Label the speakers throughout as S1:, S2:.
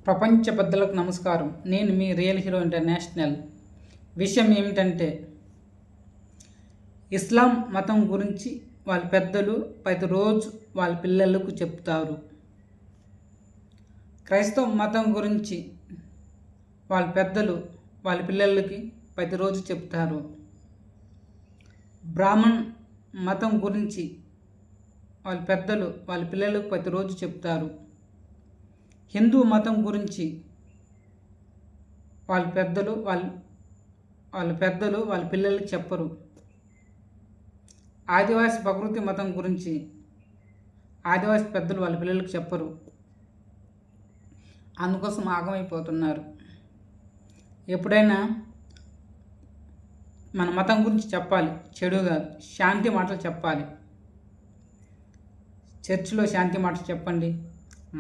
S1: ప్రపంచ పెద్దలకు నమస్కారం. నేను మీ రియల్ హీరో ఇంటర్నేషనల్. విషయం ఏమిటంటే, ఇస్లాం మతం గురించి వాళ్ళ పెద్దలు ప్రతిరోజు వాళ్ళ పిల్లలకు చెప్తారు. క్రైస్తవ మతం గురించి వాళ్ళ పెద్దలు వాళ్ళ పిల్లలకి ప్రతిరోజు చెప్తారు. బ్రాహ్మణ్ మతం గురించి వాళ్ళ పెద్దలు వాళ్ళ పిల్లలకు ప్రతిరోజు చెప్తారు. హిందూ మతం గురించి వాళ్ళ పెద్దలు వాళ్ళ పిల్లలకి చెప్పరు. ఆదివాసి ప్రకృతి మతం గురించి ఆదివాసి పెద్దలు వాళ్ళ పిల్లలకు చెప్పరు. అందుకోసం ఆగమైపోతున్నారు. ఎప్పుడైనా మన మతం గురించి చెప్పాలి, చెడు కాదు, శాంతి మాటలు చెప్పాలి. చర్చిలో శాంతి మాటలు చెప్పండి,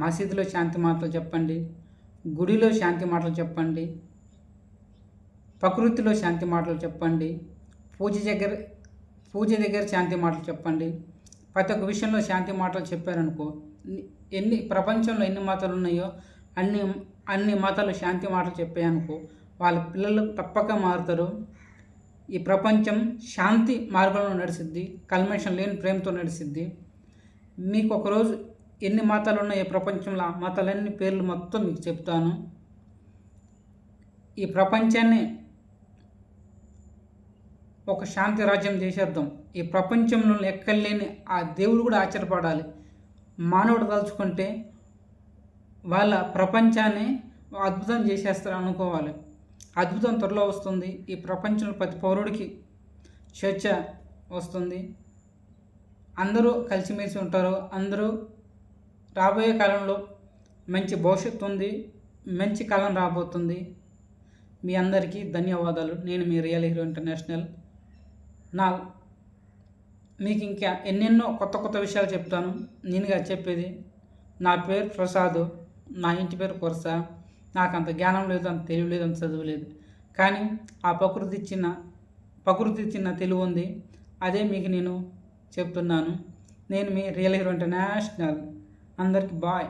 S1: మసీదులో శాంతి మాటలు చెప్పండి, గుడిలో శాంతి మాటలు చెప్పండి, ప్రకృతిలో శాంతి మాటలు చెప్పండి, పూజ దగ్గర శాంతి మాటలు చెప్పండి. ప్రతి ఒక్క విషయంలో శాంతి మాటలు చెప్పారనుకో, ప్రపంచంలో ఎన్ని మతాలు ఉన్నాయో అన్ని మతాలు శాంతి మాటలు చెప్పాయనుకో, వాళ్ళ పిల్లలు తప్పక మారుతారు. ఈ ప్రపంచం శాంతి మార్గంలో నడిచిద్ది, కల్మషం లేని ప్రేమతో నడిచిద్ది. మీకు ఒకరోజు ఎన్ని మతాలు ఉన్నాయో ప్రపంచంలో ఆ మతాలన్నీ పేర్లు మొత్తం మీకు చెప్తాను. ఈ ప్రపంచాన్ని ఒక శాంతి రాజ్యం చేసేద్దాం. ఈ ప్రపంచంలో ఎక్కడ లేని ఆ దేవుడు కూడా ఆశ్చర్యపడాలి. మానవుడు తలుచుకుంటే వాళ్ళ ప్రపంచాన్ని అద్భుతం చేసేస్తారు అనుకోవాలి. అద్భుతం త్వరలో వస్తుంది. ఈ ప్రపంచంలో ప్రతి పౌరుడికి స్వేచ్ఛ వస్తుంది. అందరూ కలిసిమెలిసి ఉంటారు. అందరూ రాబోయే కాలంలో మంచి భవిష్యత్తు ఉంది, మంచి కాలం రాబోతుంది. మీ అందరికీ ధన్యవాదాలు. నేను మీ రియల్ హీరో ఇంటర్నేషనల్. మీకు ఇంకా ఎన్నెన్నో కొత్త విషయాలు చెప్తాను. నేనుగా చెప్పేది, నా పేరు ప్రసాద్, నా ఇంటి పేరు కొరస. నాకు అంత జ్ఞానం లేదు, అంత తెలివి లేదు, అంత చదువు లేదు. కానీ ఆ ప్రకృతి ఇచ్చిన తెలివి ఉంది. అదే మీకు నేను చెప్తున్నాను. నేను మీ రియల్ హీరో ఇంటర్నేషనల్. అందరికీ బాయ్.